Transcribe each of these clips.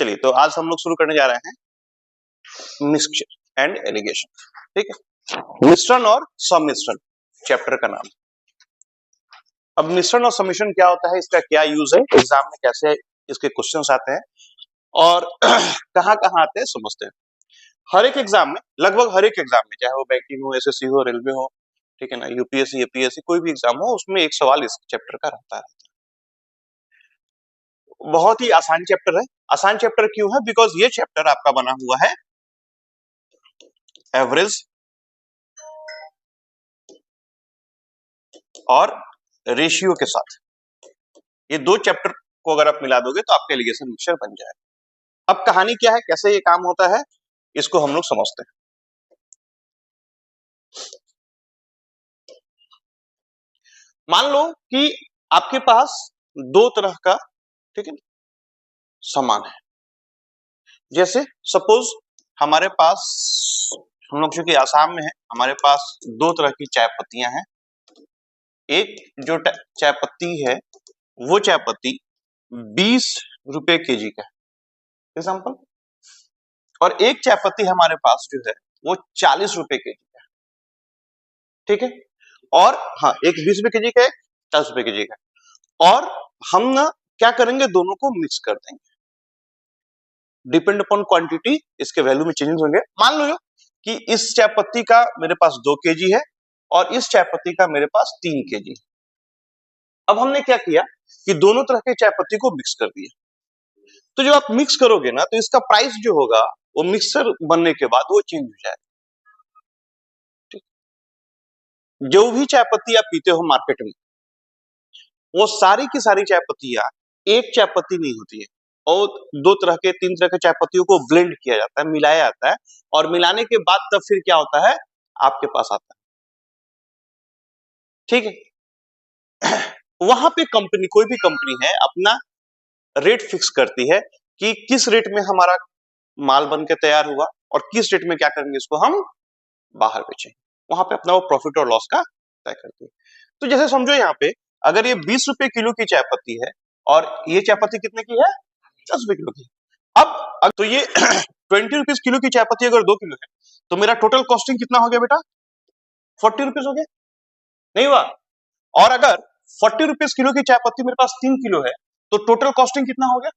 चलिए, तो आज हम लोग शुरू करने जा रहे हैं मिक्सचर एंड एलिगेशन। ठीक है, मिश्रण और सम्मिश्रण चैप्टर का नाम। अब मिश्रण और सम्मिश्रण क्या होता है, इसका क्या यूज है, एग्जाम में कैसे इसके क्वेश्चंस आते हैं और कहाँ कहाँ आते हैं समझते हैं। हर एक एग्जाम में, लगभग हर एक एग्जाम में, चाहे वो बैंकिंग हो, एसएससी हो, रेलवे हो, ठीक है ना, यूपीएससी, एपीएससी, कोई भी एग्जाम हो, उसमें एक सवाल इस चैप्टर का रहता है। बहुत ही आसान चैप्टर है। आसान चैप्टर क्यों है? बिकॉज ये चैप्टर आपका बना हुआ है एवरेज और रेशियो के साथ। ये दो चैप्टर को अगर आप मिला दोगे तो आपका एलिगेशन मिक्सचर बन जाएगा। अब कहानी क्या है, कैसे ये काम होता है, इसको हम लोग समझते हैं। मान लो कि आपके पास दो तरह का, ठीक है, सामान है। जैसे सपोज हमारे पास, हम लोग चूंकि आसाम में है, हमारे पास दो तरह की चाय पत्तियां हैं। एक जो चाय पत्ती है, वो चाय पत्ती 20 रुपए केजी का है एग्जाम्पल, और एक चाय पत्ती हमारे पास जो है वो 40 रुपए केजी का है। ठीक है, और हाँ, एक 20 रुपए केजी का है, 40 रुपए केजी का है। और हम ना क्या करेंगे, दोनों को मिक्स कर देंगे। डिपेंड अपॉन क्वांटिटी इसके वैल्यू में चेंजेस होंगे। मान लो कि इस चाय पत्ती का मेरे पास 2 केजी है और इस चाय पत्ती का मेरे पास 3 केजी। अब हमने क्या किया कि दोनों तरह के चाय पत्ती को मिक्स कर दिया। तो जब आप मिक्स करोगे ना, तो इसका प्राइस जो होगा वो मिक्सर बनने के बाद वो चेंज हो जाएगा। जो भी चाय पत्ती आप पीते हो मार्केट में, वो सारी की सारी चाय पत्तियां एक चाय पत्ती नहीं होती है, और दो तरह के, तीन तरह के चाय पत्तियों को ब्लेंड किया जाता है, मिलाया जाता है, और मिलाने के बाद तब फिर क्या होता है, आपके पास आता है। ठीक है, वहां पे कंपनी, कोई भी कंपनी है, अपना रेट फिक्स करती है कि किस रेट में हमारा माल बन के तैयार हुआ और किस रेट में क्या करेंगे, इसको हम बाहर बेचेंगे। वहां पे अपना वो प्रॉफिट और लॉस का तय करती है। तो जैसे समझो यहाँ पे, अगर ये 20 रुपए किलो की चाय पत्ती है और ये चाय पत्ती कितने की है, 10 रुपए किलो की। अब तो ये 20 रुपीज किलो की चाय पत्ती अगर 2 किलो है, तो मेरा टोटल कॉस्टिंग कितना हो गया बेटा, 40 रुपीज हो गया, नहीं हुआ? और अगर 40 रुपीज किलो की चाय पत्ती मेरे पास 3 किलो है, तो टोटल कॉस्टिंग कितना हो गया,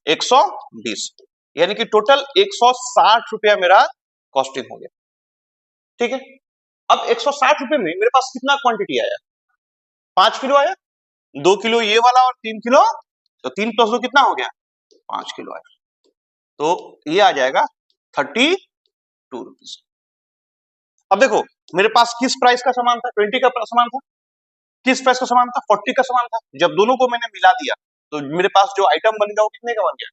120, यानी कि टोटल 160 रुपया मेरा कॉस्टिंग हो गया। ठीक है, अब 160 रुपए में मेरे पास कितना क्वांटिटी आया, 5 किलो आया, 2 किलो ये वाला और 3 किलो, तो 3 प्लस 2 कितना हो गया, 5 किलो आया। तो ये आ जाएगा 32 रुपीज। अब देखो, मेरे पास किस प्राइस का सामान था, 20 का सामान था, किस प्राइस का सामान था, 40 का सामान था। जब दोनों को मैंने मिला दिया तो मेरे पास जो आइटम बन गया वो कितने का बन गया,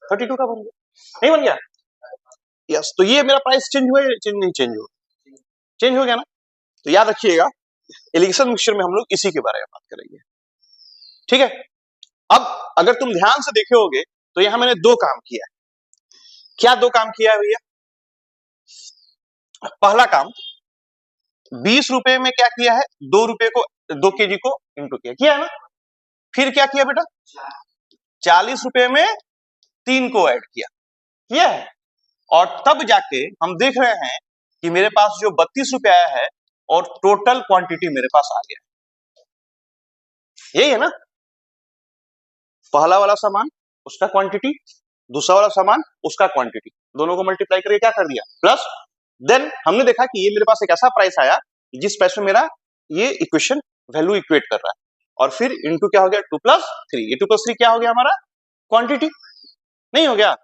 32 का बन गया, नहीं बन गया? यस, तो ये मेरा प्राइस चेंज हुआ या चेंज नहीं चेंज हुआ, चेंज हो गया ना। तो याद रखिएगा, एलिगेशन मिक्सचर में हम लोग इसी के बारे में बात करेंगे। ठीक है, अब अगर तुम ध्यान से देखे होगे तो यहां मैंने दो काम किया है। क्या दो काम किया है भैया? पहला काम, 20 रुपए में क्या किया है, 2 रुपए को, 2 केजी को इंटू किया है ना। फिर क्या किया बेटा, 40 रुपए में 3 को ऐड किया है, और तब जाके हम देख रहे हैं कि मेरे पास जो 32 रुपए आया है और टोटल क्वांटिटी मेरे पास आ गया। यही है ना, पहला वाला सामान उसका क्वांटिटी, दूसरा वाला सामान उसका क्वांटिटी, दोनों को मल्टीप्लाई करके क्या कर दिया, प्लस। देन हमने देखा कि ये मेरे पास एक ऐसा प्राइस आया जिस प्राइस में मेरा ये इक्वेशन वैल्यू इक्वेट कर रहा है, और फिर इनटू क्या हो गया, 2 प्लस 3, ये 2 प्लस 3 क्या हो गया हमारा, क्वांटिटी, नहीं हो गया?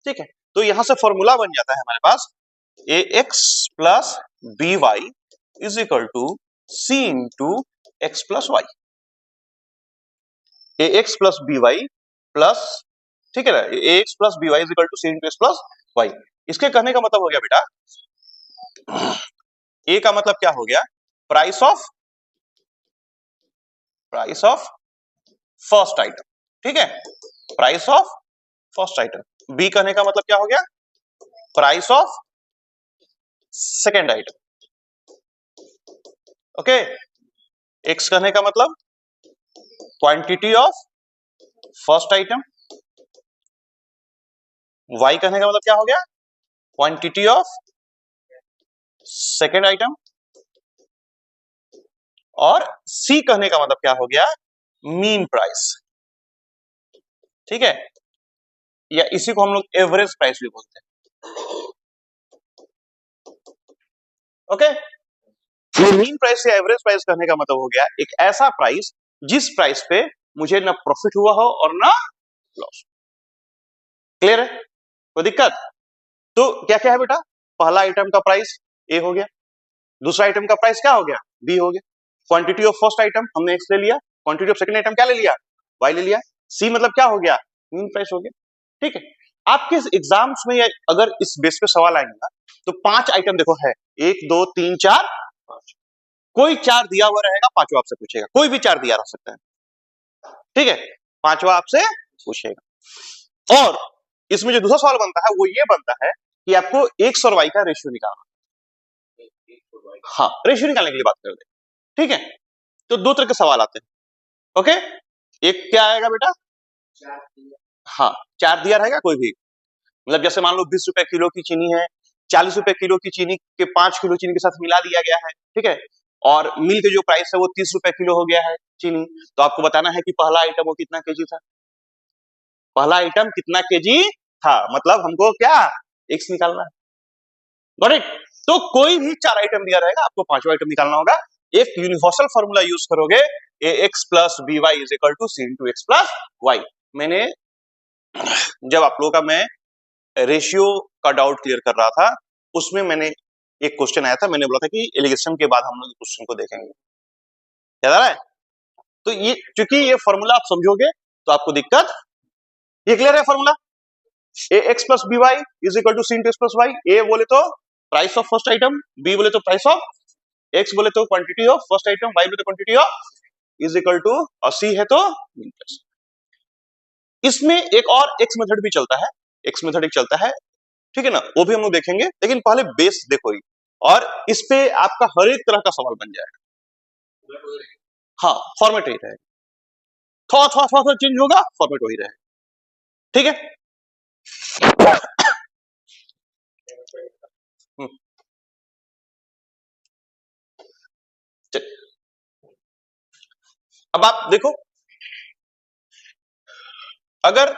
ठीक है, तो यहां से फॉर्मूला बन जाता है हमारे पास, a x plus b y is equal to c into x plus y. A x plus b y plus, ठीक है ना, a x plus b y is equal to c into x plus y. इसके कहने का मतलब हो गया बेटा, ए का मतलब क्या हो गया, प्राइस ऑफ फर्स्ट आइटम, ठीक है, price of first item. B कहने का मतलब क्या हो गया, price of second item. Okay, x कहने का मतलब quantity of first item, y कहने का मतलब क्या हो गया, क्वांटिटी ऑफ सेकेंड आइटम, और c कहने का मतलब क्या हो गया, मीन प्राइस। ठीक है, या इसी को हम लोग एवरेज प्राइस भी बोलते हैं। ओके, ये मीन प्राइस या एवरेज प्राइस कहने का मतलब हो गया एक ऐसा प्राइस जिस प्राइस पे मुझे ना प्रॉफिट हुआ हो और ना लॉस। क्लियर है, कोई दिक्कत? तो क्या क्या है बेटा, पहला आइटम का प्राइस ए हो गया, दूसरा आइटम का प्राइस क्या हो गया, बी हो गया, क्वांटिटी ऑफ फर्स्ट आइटम हमने एक्स ले लिया, क्वांटिटी ऑफ सेकंड आइटम क्या ले लिया, वाई ले लिया, सी मतलब क्या हो गया, मीन प्राइस हो गया। ठीक है, आपके एग्जाम्स में अगर इस बेस पे सवाल आएगा तो 5 आइटम देखो है, 1 2 3 4 5, कोई 4 दिया हुआ रहेगा, पांचवा आपसे पूछेगा, कोई भी 4 दिया रह सकता है। ठीक है, पांचवा आपसे पूछेगा। और इसमें जो दूसरा सवाल बनता है वो ये बनता है कि आपको एक्स और वाई का रेशियो निकालना। हाँ, रेशियो निकालने के लिए बात कर रहे हैं। ठीक है, तो दो तरह के सवाल आते हैं। ओके, एक क्या आएगा बेटा, हाँ 4 दिया रहेगा कोई भी, मतलब जैसे मान लो 20 रुपए किलो की चीनी है, 40 रुपए किलो की चीनी के 5 किलो चीनी के साथ मिला दिया गया है। ठीक है, और मिल के जो प्राइस है वो 30 रुपए किलो हो गया है चीनी, तो आपको बताना है कि पहला आइटम वो कितना केजी था, पहला आइटम कितना केजी था, मतलब हमको क्या एक्स निकालना है। Got it? तो कोई भी 4 आइटम दिया रहेगा, आपको पांचवा आइटम निकालना होगा। एक यूनिवर्सल फॉर्मूला यूज करोगे, a x plus b y is equal to c into x plus y. मैंने जब आप लोगों का मैं रेशियो का डाउट क्लियर कर रहा था, उसमें मैंने एक क्वेश्चन आया था, मैंने बोला था कि एलिगेशन के बाद हम लोग क्वेश्चन को देखेंगे, याद आ रहा है? तो ये चूंकि ये फॉर्मूला आप समझोगे तो आपको दिक्कत, ये क्लियर है formula, a x plus b y is equal to c into x plus y. A बोले तो price of first item, b बोले तो प्राइस ऑफ, एक्स बोले तो quantity of first item, y बोले तो quantity of, is equal to, और c है तो मीन प्राइस। इसमें एक और एक्स मेथड भी चलता है, एक्स मेथड एक चलता है, ठीक है ना, वो भी हम लोग देखेंगे, लेकिन पहले बेस देखो ही, और इस पे आपका हर एक तरह का सवाल बन जाएगा। हाँ, फॉर्मेट ही रहेगा, थोड़ा थोड़ा थोड़ा थोड़ा चेंज होगा, फॉर्मेट वही रहेगा। ठीक है, अब आप देखो, अगर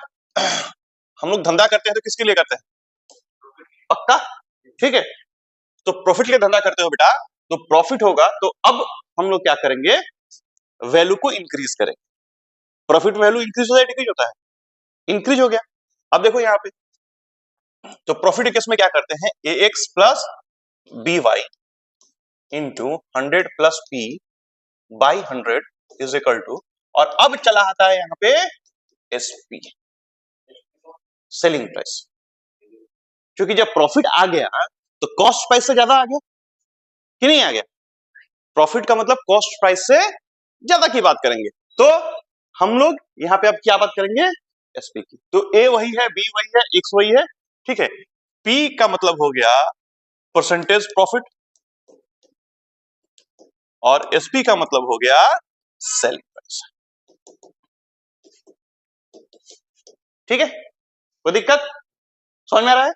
हम लोग धंधा करते हैं तो किसके लिए करते हैं, पक्का, ठीक है, तो प्रॉफिट के लिए धंधा करते हो बेटा, तो प्रॉफिट होगा तो अब हम लोग क्या करेंगे, वैल्यू को इंक्रीज करेंगे। प्रॉफिट वैल्यू इंक्रीज होता है डिक्रीज होता है, इंक्रीज हो गया। अब देखो यहाँ पे, तो प्रॉफिट केस में क्या करते हैं, a x plus b y into 100 plus p by 100 is equal to, और अब चला आता है यहाँ पे एसपी, सेलिंग प्राइस। क्योंकि जब प्रॉफिट आ गया तो कॉस्ट प्राइस से ज्यादा आ गया कि नहीं आ गया, प्रॉफिट का मतलब कॉस्ट प्राइस से ज्यादा की बात करेंगे, तो हम लोग यहाँ पे अब क्या बात करेंगे, एसपी की। तो ए वही है, बी वही है, एक्स वही है, ठीक है, पी का मतलब हो गया परसेंटेज प्रॉफिट, और एसपी का मतलब हो गया सेलिंग प्राइस। ठीक है, कोई दिक्कत, समझ में आ रहा है?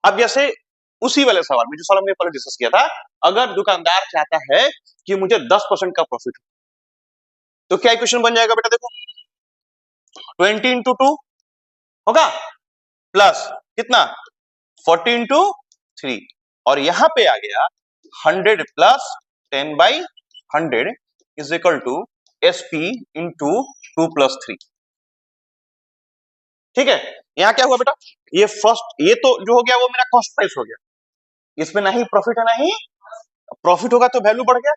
अब जैसे उसी वाले सवाल में जो सवाल हमने पहले डिस्कस किया था, अगर दुकानदार चाहता है कि मुझे 10% का प्रॉफिट हो, तो क्या इक्वेशन बन जाएगा बेटा, देखो 20 इंटू 2 होगा, प्लस कितना 40 इंटू 3, और यहां पे आ गया 100 plus 10 by 100 is equal to SP into 2 plus 3। ठीक है, यहां क्या हुआ बेटा, ये फर्स्ट, ये तो जो हो गया वो मेरा कॉस्ट प्राइस हो गया, इसमें ना ही प्रॉफिट है ना ही, प्रॉफिट होगा तो वैल्यू बढ़ गया।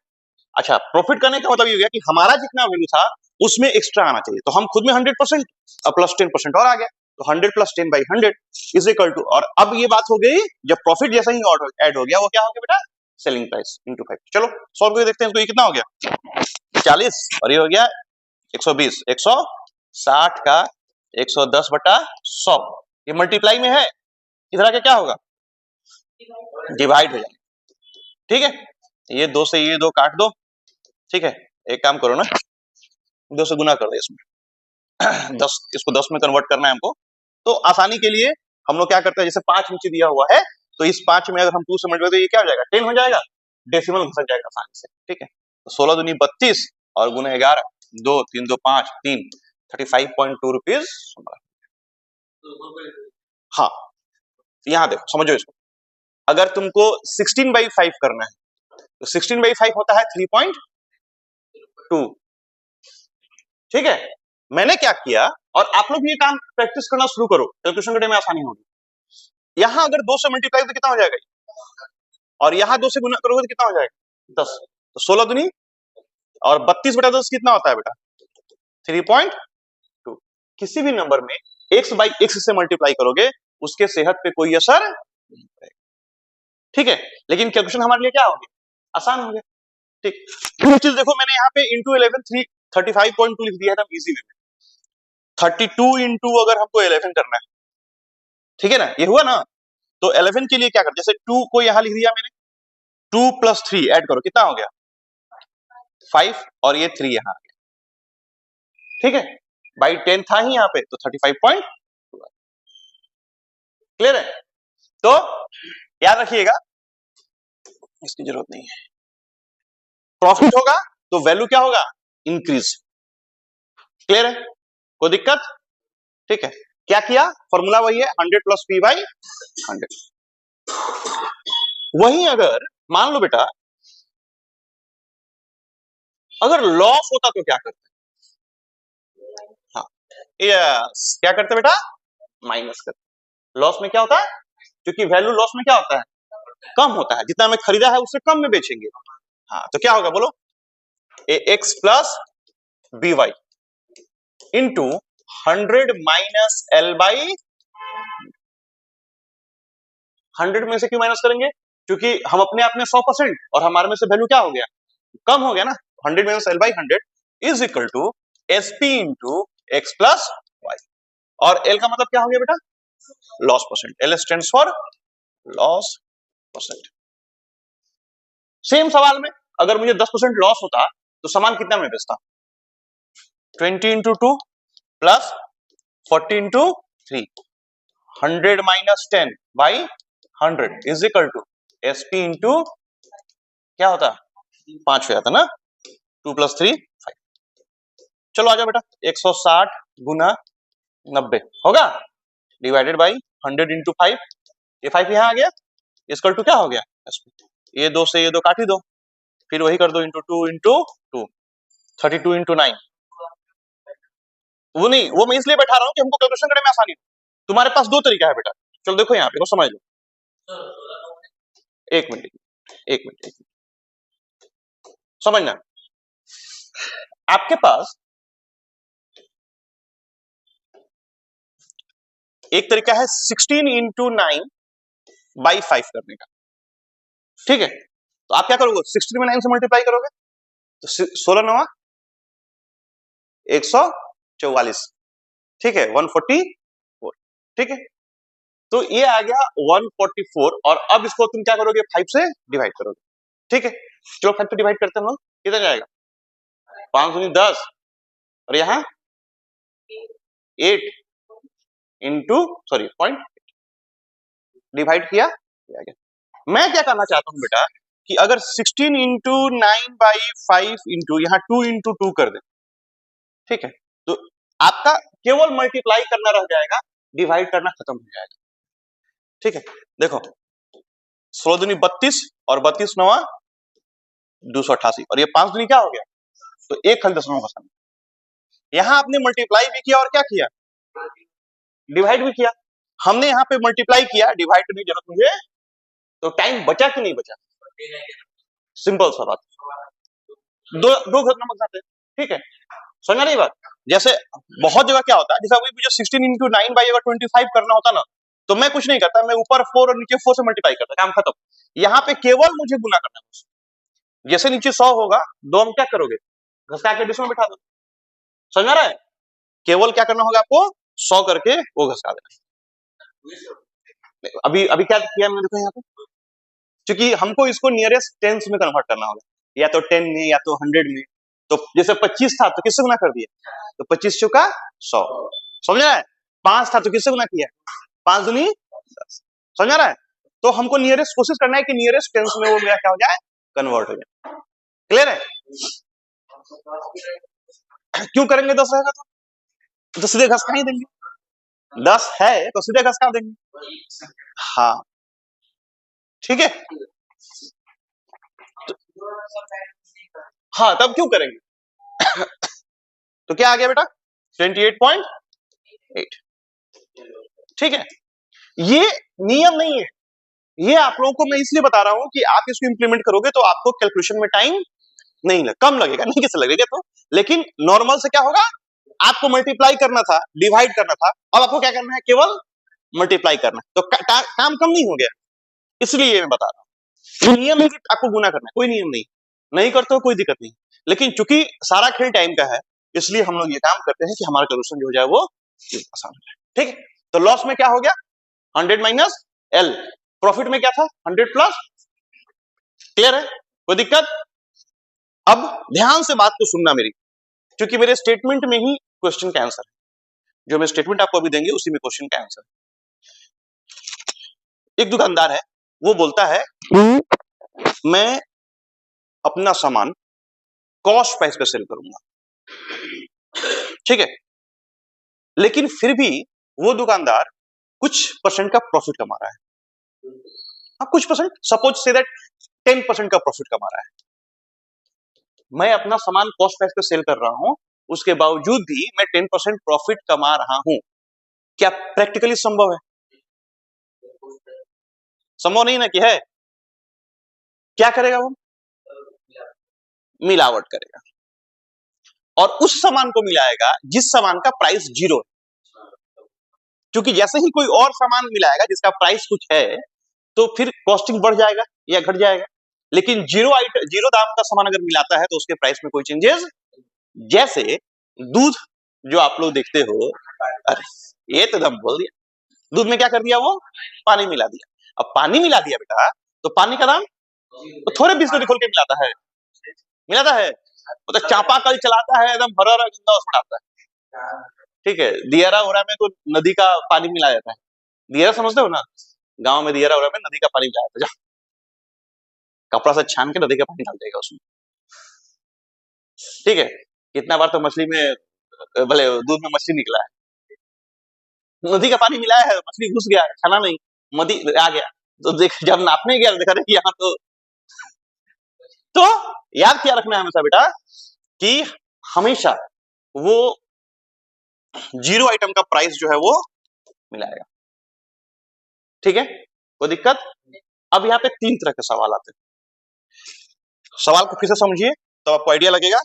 अच्छा, प्रॉफिट करने का मतलब ये हो गया कि हमारा जितना वैल्यू था उसमें एक्स्ट्रा आना चाहिए, तो हम खुद में 100% प्लस 10% और आ गया, तो 100 plus 10 by 100 is equal to, और अब ये बात हो गई जब प्रॉफिट जैसा ही ऐड हो गया, वो क्या हो गया बेटा, सेलिंग प्राइस इंटू 5। चलो सॉल्व करके देखते हैं इसको, ये कितना हो गया 40, और ये हो गया 120, 160 का 110 बटा 100, ये मल्टीप्लाई में है, इधर आके क्या होगा, डिवाइड हो जाएगा। ठीक है, ये 2 से ये 2 काट दो, ठीक है, एक काम करो ना, 2 से गुना कर दो इसमें 10, इसको 10 में कन्वर्ट करना है हमको, तो आसानी के लिए हम लोग क्या करते हैं, जैसे 5 नीचे दिया हुआ है तो इस 5 में अगर हम 2 से मल्टीप्लाई तो ये क्या हो जाएगा, 10 हो जाएगा, डेसिमल घसक जाएगा आसानी से। ठीक है, तो 16 दूनी 32 और गुना 11, 2 3 2 5 3, 35.2 रुपीज। हाँ, यहाँ देखो, समझो इसको, अगर तुमको 16/5 करना है तो 16/5 होता है 3.2। ठीक है, मैंने क्या किया, और आप लोग ये काम प्रैक्टिस करना शुरू करो, कैलकुलेशन करने में आसानी होगी। यहां अगर 2 से मल्टीप्लाई तो कितना हो जाएगा, और यहां 2 से गुना करोगे तो कितना हो जाएगा, 10। तो 16 दूनी और 32/10 कितना होता है बेटा, 3.2। किसी भी नंबर में x/x से मल्टीप्लाई करोगे उसके सेहत पे कोई असर नहीं पड़ेगा। ठीक है, लेकिन कैलकुलेशन हमारे लिए क्या हो गया, आसान हो गया। ठीक, दूसरी चीज देखो, मैंने यहाँ पे इंटू 11 35.2 लिख दिया है, इजी वे में। 32 इंटू अगर हमको 11 करना है, ठीक है ना, ये हुआ ना, तो 11 के लिए क्या कर, जैसे 2 को यहां लिख दिया मैंने, 2 + 3 ऐड करो, कितना हो गया 5, और ये 3 यहां आ गया। ठीक है, बाई 10 था ही यहाँ पे, तो 35.2। क्लियर है, तो याद रखिएगा, इसकी जरूरत नहीं है। प्रॉफिट होगा तो वैल्यू क्या होगा, इंक्रीज। क्लियर है, कोई दिक्कत। ठीक है, क्या किया, फॉर्मूला वही है, 100 + p/100। वहीं अगर मान लो बेटा अगर लॉस होता तो क्या करते, हाँ यस, क्या करते बेटा, माइनस करते। लॉस में क्या होता है, क्योंकि वैल्यू लॉस में क्या होता है, कम होता है, जितना हमें खरीदा है उससे कम में बेचेंगे। हाँ, तो क्या होगा बोलो, ax + by इंटू 100 - l/100। में से क्यों माइनस करेंगे, क्योंकि हम अपने आप में 100% और हमारे में से वैल्यू क्या हो गया, कम हो गया ना। 100 - l/100 is equal to sp into x + y। और l का मतलब क्या हो गया बेटा, loss percent. l stands for loss percent. Same सवाल में अगर मुझे 10% लॉस होता तो सामान कितना में बेचता, 20 into 2 plus 40 into 3, 100 - 10/100 is equal to sp into क्या होता, 5 हो जाता ना, 2 + 3 5। चलो आ जाओ बेटा, 160 गुना 90 होगा, डिवाइडेड बाई 100 इंटू 5, ये 5 यहाँ आ गया, इसकल टू क्या हो गया, ये 2 से ये 2 काट ही दो, फिर वही कर दो, इंटू 2 इंटू 2, 32 इंटू 9। वो नहीं, वो मैं इसलिए बैठा रहा हूँ कि हमको कैलकुलेशन करने में आसानी हो। तुम्हारे पास 2 तरीका है बेटा, चलो देखो यहाँ पे, समझ लो। एक मिनट समझना, आपके पास एक तरीका है 16 इंटू 9/5 करने का। ठीक है, तो आप क्या करोगे, 16 में 9 से मल्टीप्लाई करोगे तो 16 9 144। ठीक है, 144। ठीक है, तो ये आ गया 144, और अब इसको तुम क्या करोगे, 5 से डिवाइड करोगे। ठीक है, चलो 5 से डिवाइड करते हैं हम लोग, कितना जाएगा, 5 दूनी 10, और यहाँ 8 इंटू सॉरी पॉइंट डिवाइड किया, आ गया। मैं क्या करना चाहता हूं बेटा कि अगर 16 इंटू 9/5 इंटू यहाँ 2 इंटू 2 कर दे, ठीक है, तो आपका केवल मल्टीप्लाई करना रह जाएगा, डिवाइड करना खत्म हो जाएगा। ठीक है, देखो 16 दूनी 32 और 32 9 288, और ये 5 दूनी क्या हो गया, तो एक खाली दशमलव का स्थान। यहां आपने मल्टीप्लाई भी किया और क्या किया, डिवाइड भी किया। हमने यहाँ पे मल्टीप्लाई किया, डिवाइड करने की जरूरत मुझे, तो टाइम बचा कि नहीं बचा, सिंपल सा बात, दो घटना नंबर जाते हैं। ठीक है, समझ रही बात। जैसे बहुत जगह क्या होता है, जैसे अभी मुझे 16 इंटू 9/25 करना होता ना, तो मैं कुछ नहीं करता, मैं ऊपर 4 और नीचे 4 से मल्टीप्लाई करता, काम खत्म। यहाँ पे केवल मुझे गुना करना है, जैसे नीचे 100 होगा, 2 हम क्या करोगे, घटा के डिश में बिठा दो। समझ रहा है, केवल क्या करना होगा आपको, 100 करके वो घटा देना। अभी अभी क्या किया मैंने, देखो यहाँ पे, क्योंकि हमको इसको नियरेस्ट टेंस में कन्वर्ट करना होगा, या तो 10 में या तो 100 में। तो जैसे 25 था तो किससे गुना कर दिया, तो 25 चौका 100, समझ रहा है। 5 था तो किससे गुना किया, 5 दूनी 10। समझ आ रहा है? तो हमको नियरेस्ट कोशिश करना है कि नियरेस्ट टेंस में वो मेरा क्या हो जाए, कन्वर्ट हो जाए। क्लियर है? क्यों करेंगे 10 रहेगा तो सीधे घस ही देंगे। 10 है तो सीधे घस देंगे। हाँ ठीक है। तो, हाँ तब क्यों करेंगे? तो क्या आ गया बेटा? 28.8। ठीक है, ये नियम नहीं है, ये आप लोगों को मैं इसलिए बता रहा हूं कि आप इसको इंप्लीमेंट करोगे तो आपको कैलकुलेशन में टाइम नहीं लग, कम लगेगा, नहीं कैसे लगेगा तो, लेकिन नॉर्मल से क्या होगा, आपको मल्टीप्लाई करना था, डिवाइड करना था, अब आपको क्या करना है, केवल मल्टीप्लाई करना है, तो काम कम नहीं हो गया, इसलिए मैं बता रहा हूं। ये नियम है कि आपको गुना करना है, कोई नियम नहीं करते हो कोई दिक्कत नहीं, लेकिन चूंकि सारा खेल टाइम का है इसलिए हम लोग ये काम करते हैं कि हमारा कैलकुलेशन जो हो जाए वो आसान हो जाए। ठीक है, तो लॉस में क्या हो गया, 100 माइनस एल, प्रॉफिट में क्या था, 100 प्लस। क्लियर है, कोई दिक्कत? अब ध्यान से बात को सुनना मेरी, क्योंकि मेरे स्टेटमेंट में ही क्वेश्चन का आंसर है, जो मैं स्टेटमेंट आपको अभी देंगे उसी में क्वेश्चन का आंसर है। एक दुकानदार है, वो बोलता है मैं अपना सामान कॉस्ट प्राइस पे सेल करूंगा, ठीक है, लेकिन फिर भी वो दुकानदार कुछ परसेंट का प्रॉफिट कमा रहा है, हाँ कुछ परसेंट, सपोज से दैट 10% का प्रॉफिट कमा रहा है। मैं अपना सामान कॉस्ट प्राइस पे सेल कर रहा हूं, उसके बावजूद भी मैं 10% प्रॉफिट कमा रहा हूं, क्या प्रैक्टिकली संभव है? संभव नहीं ना कि है। क्या करेगा वो, मिलावट करेगा और उस सामान को मिलाएगा जिस सामान का प्राइस 0 है, क्योंकि जैसे ही कोई और सामान मिलाएगा जिसका प्राइस कुछ है तो फिर कॉस्टिंग बढ़ जाएगा या घट जाएगा, लेकिन जीरो दाम का सामान अगर मिलाता है तो उसके प्राइस में कोई चेंजेस, जैसे दूध जो आप लोग देखते हो, अरे ये तो दम बोल दिया, दूध में क्या कर दिया, वो पानी मिला दिया। अब पानी मिला दिया बेटा तो पानी का दाम तो थोड़े बिस्किट खोल के मिलाता है वो तो चापाकल चलाता है एकदम भरा गंदा उसमें डालता है, ठीक है, दियारा ओरा में तो नदी का पानी मिलाया जाता है, दियारा समझते हो ना, गांव में दियारा ओरा में नदी का पानी मिलाया जाता है, कपड़ा से छान के नदी का पानी डाल देगा उसमें, ठीक है। कितना बार तो मछली में, भले दूध में मछली निकला है, नदी का पानी मिलाया है, मछली घुस गया, खाना नहीं, नदी आ गया, तो देख जब नापने गया देखा रहे यहाँ तो याद क्या रखना है हमेशा बेटा कि हमेशा वो 0 आइटम का प्राइस जो है वो मिलाएगा, ठीक है, कोई दिक्कत? अब यहाँ पे 3 तरह के सवाल आते हैं, सवाल को फिर से समझिए तो आपको आइडिया लगेगा।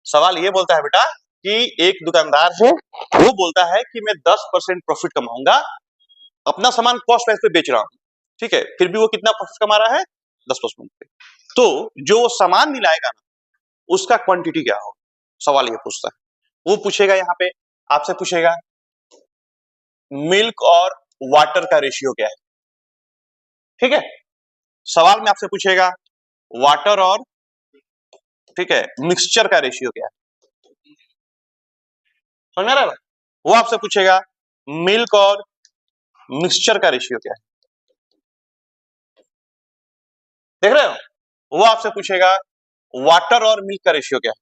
सवाल ये बोलता है बेटा कि एक दुकानदार है, वो बोलता है कि मैं 10% प्रॉफिट कमाऊंगा, अपना सामान कॉस्ट प्राइस पे बेच रहा हूं, ठीक है, फिर भी वो कितना प्रॉफिट कमा रहा है, 10% पे, तो जो सामान मिलाएगा ना उसका क्वांटिटी क्या होगा, सवाल ये पूछता है। वो पूछेगा यहाँ पे आपसे पूछेगा मिल्क और वाटर का रेशियो क्या है, ठीक है, सवाल में आपसे पूछेगा वाटर और, ठीक है, मिक्सचर का रेशियो क्या है, समझ रहा है? वो आपसे पूछेगा मिल्क और मिक्सचर का रेशियो क्या है, देख रहे हो? वो आपसे पूछेगा वाटर और मिल्क का रेशियो क्या है,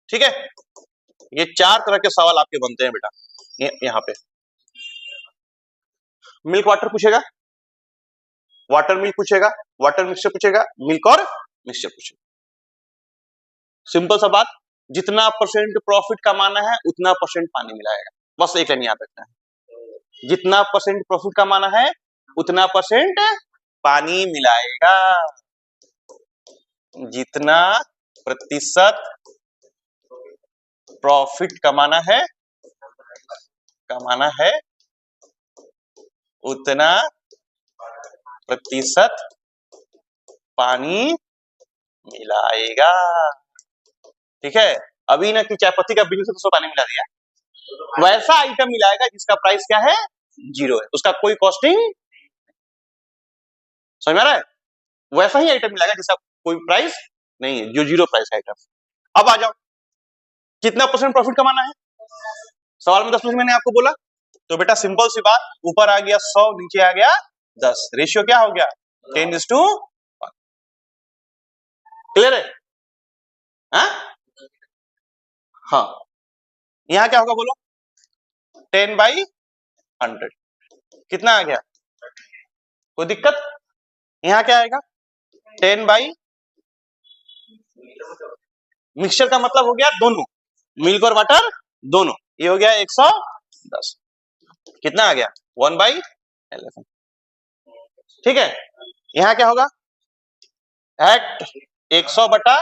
ठीक है। ये 4 तरह के सवाल आपके बनते हैं बेटा, यहां पे मिल्क वाटर पूछेगा, वाटर मिल्क पूछेगा, वाटर मिक्सचर पूछेगा, मिल्क और मिक्सचर पूछेगा। सिंपल सा बात, जितना परसेंट प्रॉफिट कमाना है उतना परसेंट पानी मिलाएगा, बस एक लाइन याद रखना है, जितना परसेंट प्रॉफिट कमाना है उतना परसेंट पानी मिलाएगा, जितना प्रतिशत प्रॉफिट कमाना है उतना प्रतिशत पानी मिलाएगा, ठीक है। अभी ना कि चाय पत्ती का बिजनेस है तो पानी मिला दिया, वैसा आइटम मिलाएगा जिसका प्राइस क्या है, 0 है, उसका कोई कॉस्टिंग समझ में आ रहा है? वैसा ही आइटम मिलेगा जिसका कोई प्राइस नहीं है, जो जीरो प्राइस आइटम। अब आ जाओ, कितना परसेंट प्रॉफिट कमाना है? सवाल में 10% मैंने आपको बोला, तो बेटा सिंपल सी बात, ऊपर आ गया 100, नीचे आ गया 10, रेशियो क्या हो गया 10:1। क्लियर है? हाँ, यहां क्या होगा बोलो? 10/100, कितना आ गया? कोई दिक्कत? यहां क्या आएगा? 10 मिक्सचर का मतलब हो गया दोनों, मिल्क और वाटर दोनों, ये हो गया 110, कितना आ गया 1/11। ठीक है, यहां क्या होगा? एट 100 बटा,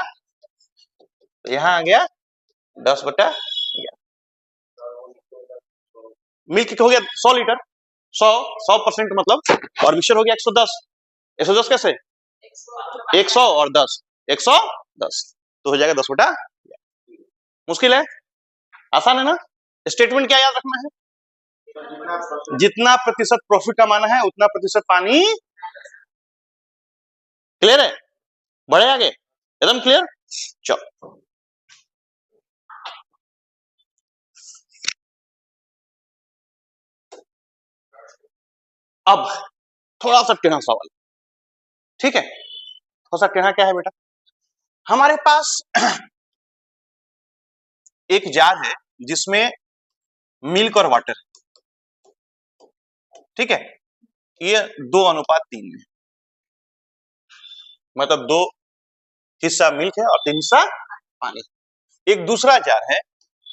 यहां आ गया 10/11। मिल्क हो गया 100 लीटर, 100% मतलब, और मिक्सचर हो गया 110। 110 कैसे? 100 और 10, 110, तो हो जाएगा 10/11। मुश्किल है? आसान है ना? स्टेटमेंट क्या याद रखना है? जितना प्रतिशत प्रॉफिट कमाना है उतना प्रतिशत पानी। क्लियर है? बढ़े आगे, एकदम क्लियर। चलो, अब थोड़ा सा टेढ़ा सवाल, ठीक है? थोड़ा सा टेढ़ा क्या है बेटा? हमारे पास एक जार है जिसमें मिल्क और वाटर है, ठीक है? ये 2:3 है, मतलब 2 हिस्सा मिल्क है और 3 हिस्सा पानी। एक दूसरा जार है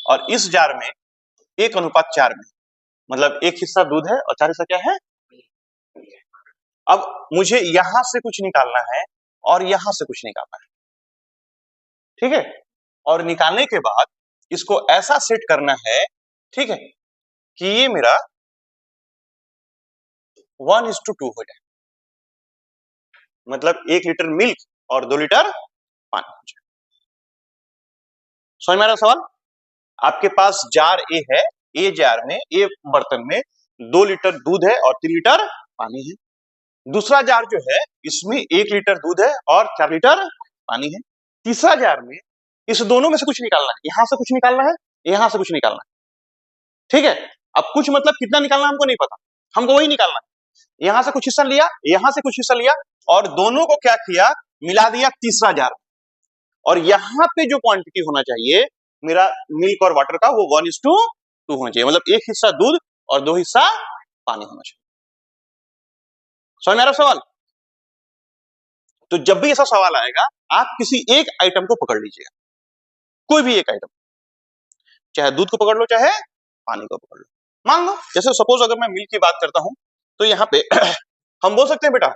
और इस जार में 1:4 में, मतलब 1 हिस्सा दूध है और 4 हिस्सा क्या है? अब मुझे यहां से कुछ निकालना है और यहां से कुछ निकालना है, ठीक है? और निकालने के बाद इसको ऐसा सेट करना है, ठीक है, कि ये मेरा 1:2 हो जाए, मतलब 1 लीटर मिल्क और 2 लीटर पानी हो जाए। समझ में आ रहा सवाल? आपके पास जार ए है, ए जार में, ए बर्तन में 2 लीटर दूध है और 3 लीटर पानी है। दूसरा जार जो है इसमें 1 लीटर दूध है और 4 लीटर पानी है। तीसरा जार में इस दोनों में से कुछ निकालना है, यहां से कुछ निकालना है, यहां से कुछ निकालना है, ठीक है? अब कुछ मतलब कितना निकालना हमको नहीं पता, हमको वही निकालना है। यहां से कुछ हिस्सा लिया, यहां से कुछ हिस्सा लिया, और दोनों को क्या किया, मिला दिया तीसरा जार। और यहां पे जो क्वांटिटी होना चाहिए मेरा मिल्क और वाटर का, वो 1:2 होना चाहिए, मतलब 1 हिस्सा दूध और 2 हिस्सा पानी होना चाहिए। समझ में आ रहा सवाल? तो जब भी ऐसा सवाल आएगा, आप किसी एक आइटम को पकड़ लीजिएगा, कोई भी एक आइटम, चाहे दूध को पकड़ लो चाहे पानी को पकड़ लो। मान लो जैसे सपोज अगर मैं मिल्क की बात करता हूं, तो यहाँ पे हम बोल सकते हैं बेटा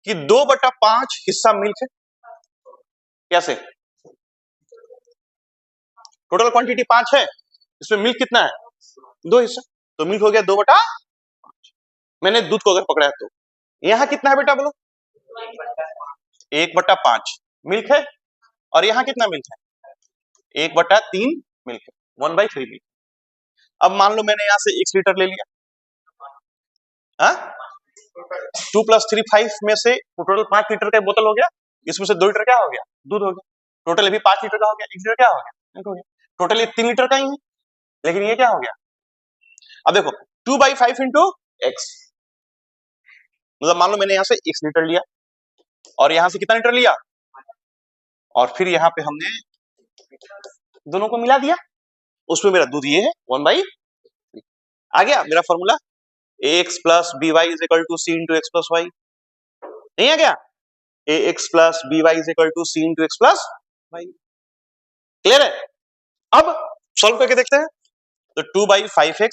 कि 2/5 हिस्सा मिल्क है। कैसे? टोटल क्वांटिटी 5 है, इसमें मिल्क कितना है? 2 हिस्सा, तो मिल्क हो गया 2/5। मैंने दूध को अगर पकड़ा है तो यहाँ कितना है बेटा बोलो? 1/5 मिल्क है, और यहाँ कितना मिल्क है? 1/3 मिल्क है, 1/3 मिल्क। अब मान लो मैंने यहाँ से 1 लीटर ले लिया, 2 + 3 5 में से टोटल 5 लीटर का बोतल हो गया, इसमें से 2 लीटर क्या हो गया? दूध हो गया। टोटल अभी 5 लीटर का हो गया, 1 लीटर क्या हो गया? हो गया। टोटल ये 3 लीटर का ही है, लेकिन ये क्या हो गया? अब देखो 2/5 इंटू एक्स, मतलब मान लो मैंने यहाँ से 1 लीटर लिया और यहाँ से कितना लीटर लिया, और फिर यहाँ पे हमने दोनों को मिला दिया, उसमें मेरा दूध ये है 1/3। आ गया मेरा formula, ax + by = c × x + y। नहीं आ गया? ax + by = c × x + y। Clear है? अब सॉल्व करके देखते हैं। तो 2/5x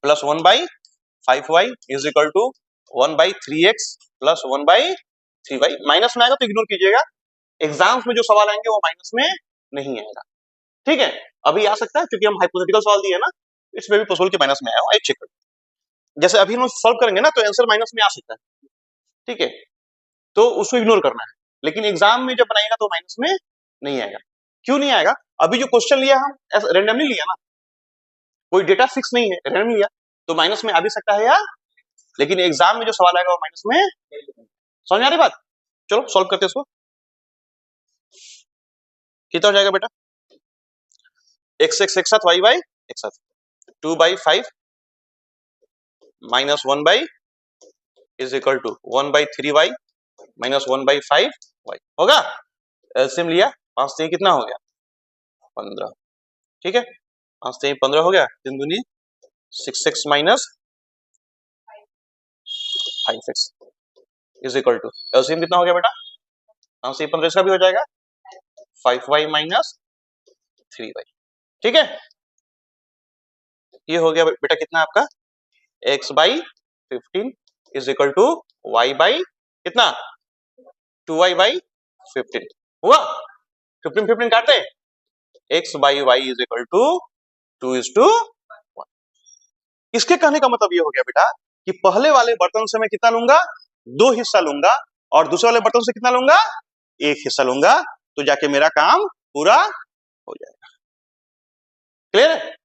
+ 1/5y = 1/3x + 1/3y। Minus में आएगा तो इग्नोर कीजिएगा, एग्जाम्स में जो सवाल आएंगे वो माइनस में नहीं आएगा, ठीक है? अभी आ सकता है क्योंकि हम हाइपोथेटिकल सवाल दिए ना, इसमें भी पॉसिबल कि माइनस में आया, आई चेक कर। जैसे अभी हम सॉल्व करेंगे ना तो आंसर माइनस में आ सकता है, ठीक है? तो उसको इग्नोर करना है, लेकिन एग्जाम में जब बनाएगा तो माइनस में नहीं आएगा। क्यों नहीं आएगा? अभी जो क्वेश्चन लिया हम रैंडमली लिया ना, कोई डेटा फिक्स नहीं है, रैंडमली लिया, तो माइनस में आ भी सकता है या लेकिन एग्जाम में जो सवाल आएगा वो माइनस में। समझ में आ रही बात? चलो सॉल्व करते हैं इसको। कितना हो जाएगा बेटा? x x एक साथ y y एक साथ 2/5 minus 1/, is equal to 1/3y minus 1/5y होगा। एलसीएम लिया, 5 से कितना हो गया? 15। ठीक है, 5 से 15 हो गया। 3 दूनी 6x minus 5x is equal to LCM कितना हो गया बेटा? 5 से 15 इसका भी हो जाएगा 5y माइनस 3y। ठीक है, ये हो गया बेटा कितना आपका? x/15 is equal to y/ कितना? 2y/15 हुआ। 15 काटते हैं, x/y इज इक्वल टू 2:1। इसके कहने का मतलब ये हो गया बेटा कि पहले वाले बर्तन से मैं कितना लूंगा? 2 हिस्सा लूंगा, और दूसरे वाले बर्तन से कितना लूंगा? 1 हिस्सा लूंगा, तो जाके मेरा काम पूरा हो जाएगा। क्लियर है?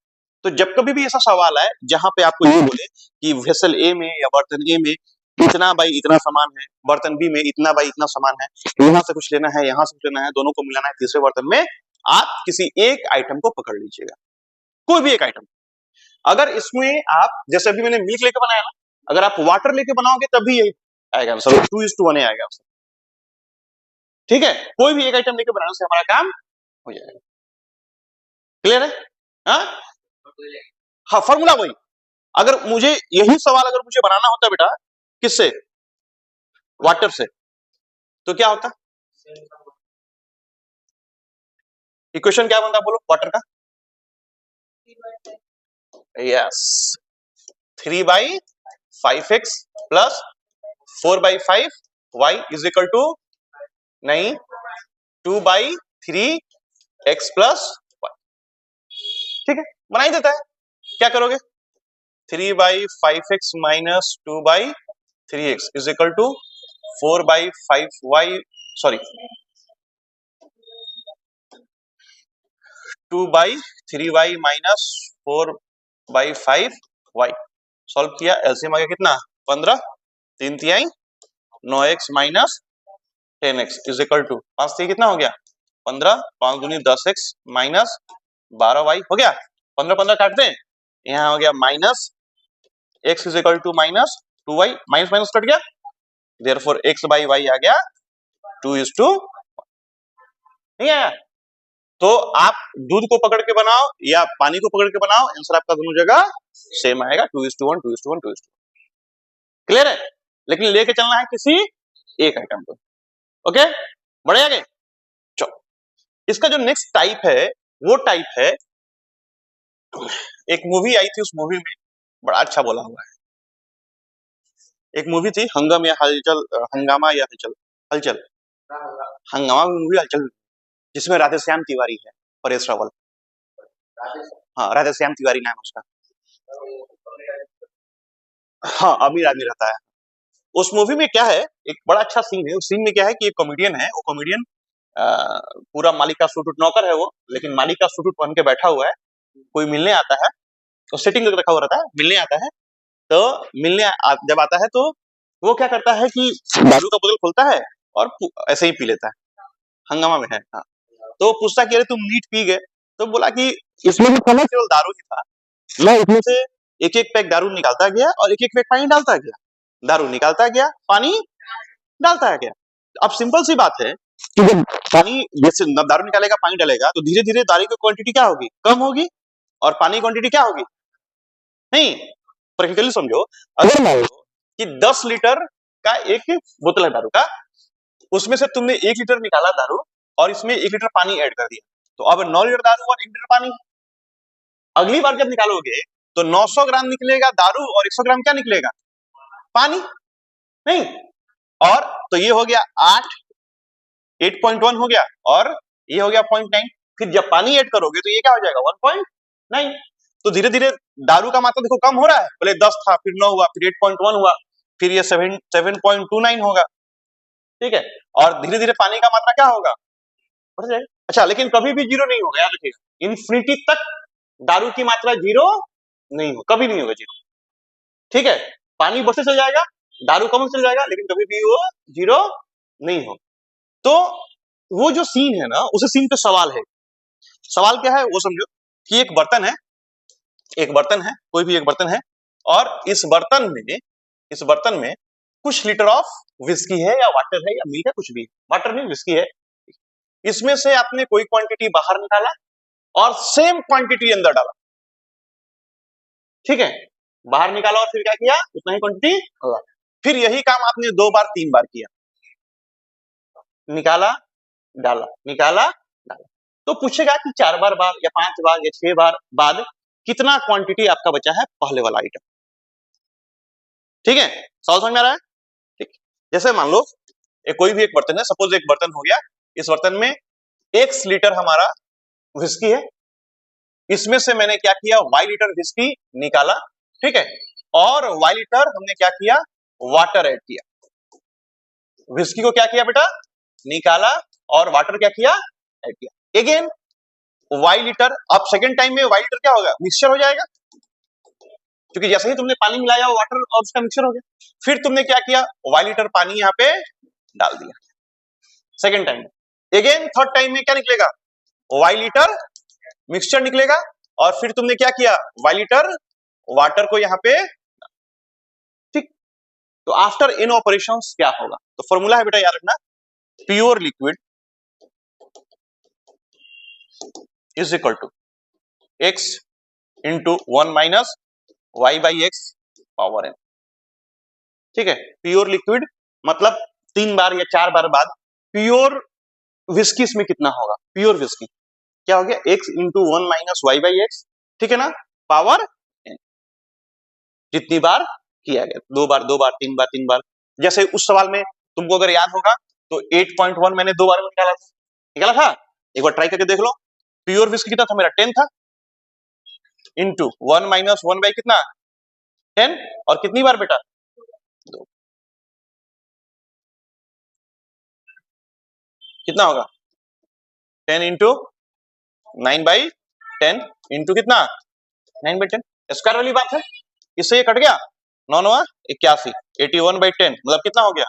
तो जब कभी भी ऐसा सवाल आए जहां पे आपको ये बोले कि वेसल ए में या बर्तन ए में इतना बाई इतना सामान है, बर्तन बी में इतना बाई इतना सामान है, यहां से कुछ लेना है, यहां से कुछ लेना है, दोनों को मिलाना है तीसरे बर्तन में, आप किसी एक आइटम को पकड़ लीजिएगा, कोई भी एक आइटम। अगर इसमें आप, जैसे अभी मैंने मिल्क लेके बनाया ना, अगर आप वाटर लेके बनाओगे तब भी यही आएगा आंसर, 2:1 आएगा आंसर। ठीक है, कोई भी एक आइटम लेके बनाने से हमारा काम हो जाएगा। क्लियर है? हाँ, फॉर्मूला वही। अगर मुझे यही सवाल अगर मुझे बनाना होता बेटा किससे? वाटर से, तो क्या होता? इक्वेशन क्या बनता बोलो वाटर का? Yes, 3/5x plus 4/5y is equal to, नहीं, 2/3x प्लस y। ठीक है, बना ही देता है। क्या करोगे? 3/5x minus 2/3x is equal to 4/5y, sorry 2/3y minus 4/5y। Solve किया, एलसीएम आ गया कितना? 15, 3 तिहाई 9x minus 10x is equal to 5 से कितना हो गया? 15, 5 दूनी 10x माइनस 12y हो गया। 15 काटते हैं, यहाँ हो गया minus x is equal to minus 2y, minus minus cut गया, देयरफॉर x/y आ गया 2:1। नहीं आया? तो आप दूध को पकड़ के बनाओ या पानी को पकड़ के बनाओ, आंसर आपका दोनों जगह सेम आएगा, 2:1, 2:1, 2:1। क्लियर है? लेकिन लेके चलना है किसी एक आइटम को। ओके, बढ़े आगे। चलो, इसका जो नेक्स्ट टाइप है वो टाइप है, एक मूवी आई थी, उस मूवी में बड़ा अच्छा बोला हुआ है। एक मूवी थी हंगामा या हलचल, हंगामा या हलचल, हलचल, हंगामा मूवी हलचल, जिसमें राधेश्याम तिवारी है, परेश रावल। हाँ, राधेश्याम तिवारी नाम उसका। हाँ, अमीर आदमी रहता है। उस मूवी में क्या है, एक बड़ा अच्छा सीन है। उस सीन में क्या है कि एक कॉमेडियन है, वो कॉमेडियन पूरा मालिक का सूट नौकर है वो, लेकिन मालिक का सूट पहन के बैठा हुआ है। कोई मिलने आता है, तो सेटिंग करके रखा हुआ रहता है, मिलने आता है, तो जब आता है तो वो क्या करता है कि दारू का बोतल खोलता है और ऐसे ही पी लेता है। हंगामा में है। हाँ, तो पूछता कि अरे तुम नीट पी गए, तो बोला कि इसमें भी था ना, केवल दारू ही था, मैं इसमें से एक एक पैक दारू निकालता गया और एक एक पैक पानी डालता गया, दारू निकालता गया, पानी डालता गया। अब सिंपल सी बात है कि जब पानी, जैसे दारू निकालेगा, पानी डालेगा, तो धीरे धीरे दारू की क्वांटिटी क्या होगी? कम होगी, और पानी की क्वांटिटी क्या होगी? नहीं, प्रैक्टिकली समझो, अगर मान लो कि 10 लीटर का एक बोतल है दारू का, उसमें से तुमने 1 लीटर निकाला दारू और इसमें 1 लीटर पानी ऐड कर दिया, तो अब 9 लीटर दारू और 1 लीटर पानी। अगली बार जब निकालोगे तो 900 ग्राम निकलेगा दारू और 100 ग्राम क्या निकलेगा? पानी। नहीं, और तो ये हो गया 8.1 हो गया, और ये हो गया 0.9। फिर जब पानी ऐड करोगे तो ये क्या हो जाएगा? 1.9। तो धीरे धीरे दारू का मात्रा देखो कम हो रहा है, पहले 10 था, फिर 9 हुआ, फिर 8.1 हुआ, फिर ये 7.29 होगा। ठीक है, और धीरे धीरे पानी का मात्रा क्या होगा? बढ़ जाएगा। अच्छा, लेकिन कभी भी जीरो नहीं होगा, याद रखिएगा, इन्फिनिटी तक दारू की मात्रा जीरो नहीं हो, कभी नहीं होगा जीरो। ठीक है, पानी बढ़ते चल जाएगा, दारू कम चल जाएगा, लेकिन कभी भी वो जीरो नहीं हो। तो वो जो सीन है ना, उस सीन पे सवाल है। सवाल क्या है वो समझो कि एक बर्तन है, कोई भी एक बर्तन है, और इस बर्तन में कुछ लीटर ऑफ विस्की है या वाटर है या मिल्क है, कुछ भी, वाटर नहीं विस्की है। इसमें से आपने कोई क्वांटिटी बाहर निकाला और सेम क्वांटिटी अंदर डाला, ठीक है, बाहर निकाला और फिर क्या किया, उतना ही क्वांटिटी डाला। फिर यही काम आपने 2 बार 3 बार किया, निकाला डाला, निकाला डाला, तो पूछेगा कि 4 बार बाद या 5 बार या 6 बार बाद कितना क्वांटिटी आपका बचा है पहले वाला आइटम। ठीक है, सवाल समझ में आ रहा है? ठीक, जैसे मान लो कोई भी एक बर्तन है, सपोज एक बर्तन हो गया, इस बर्तन में 1 लीटर हमारा विस्की है, इसमें से मैंने क्या किया, y लीटर विस्की निकाला, ठीक है, और y लीटर हमने क्या किया, वाटर ऐड किया। विस्की को क्या किया बेटा, निकाला, और वाटर क्या किया, ऐड किया। अगेन y लीटर, अब सेकंड टाइम में y लीटर क्या होगा, मिक्सचर हो जाएगा, क्योंकि जैसे ही तुमने पानी मिलाया वाटर और उसका मिक्सचर हो गया। फिर तुमने क्या किया, y लीटर पानी यहाँ पे डाल दिया सेकंड टाइम में। अगेन थर्ड टाइम में क्या निकलेगा, y लीटर मिक्सचर निकलेगा, और फिर तुमने क्या किया, y लीटर वाटर को यहाँ पे, ठीक। तो आफ्टर इन ऑपरेशंस क्या होगा, तो फॉर्मूला है बेटा याद रखना, pure liquid is equal to x into 1 minus y by x power n। ठीक है, प्योर लिक्विड मतलब 3 बार या 4 बार बाद प्योर विस्की में कितना होगा, प्योर विस्की क्या हो गया, x into 1 minus y by x, ठीक है ना, पावर n। जितनी बार किया गया, 2 बार 2 बार 3 बार 3 बार। जैसे उस सवाल में तुमको अगर याद होगा तो 8.1 मैंने 2 बार में निकाला था, एक बार ट्राई करके देख लो। प्योर विस्की कितना था मेरा, 10 था, इंटू 1 माइनस 1 बाई कितना, 10, और कितनी बार बेटा, 2। कितना होगा, 10 इंटू 9 बाई 10 इंटू कितना, 9 बाई 10, स्क्वायर वाली बात है, इससे ये कट गया, 9 9 81, 81 बाई 10 मतलब कितना हो गया,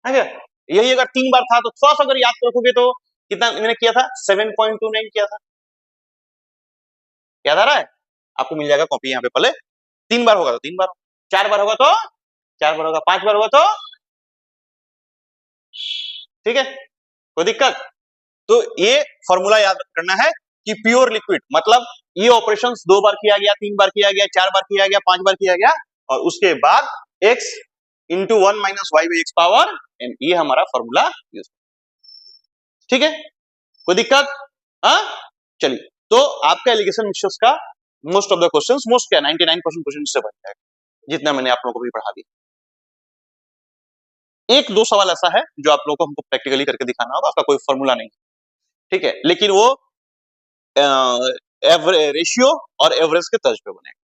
है क्या? यही अगर 3 बार था तो थोड़ा सा अगर याद रखोगे तो कितना मैंने किया था, 7.29 किया था, याद आ रहा है? आपको मिल जाएगा कॉपी यहाँ पे, पहले 3 बार होगा तो 3 बार, 4 बार होगा तो 4 बार होगा, 5 बार होगा तो, ठीक है, कोई दिक्कत? तो ये फॉर्मूला याद करना है कि प्योर लिक्विड मतलब ये ऑपरेशंस 2 बार किया गया, 3 बार किया गया, 4 बार किया गया, 5 बार किया गया, और उसके बाद x into 1 minus y by x power n, ये हमारा फॉर्मूला यूज, ठीक है, कोई दिक्कत? हाँ, चलिए, तो आपका एलिगेशन मिक्सचर्स का most of the questions, most क्या 99% क्वेश्चन इससे बन जाएगा, जितना मैंने आप लोगों को भी पढ़ा दिया। एक दो सवाल ऐसा है जो आप लोगों को हमको प्रैक्टिकली करके दिखाना होगा, आपका कोई फॉर्मूला नहीं, ठीक है, लेकिन वो रेशियो और एवरेज के तर्ज पे बनेगा,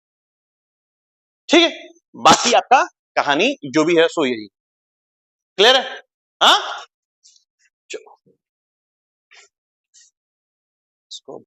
ठीक है, बाकी आपका कहानी जो भी है सो यही, क्लियर है? हाँ,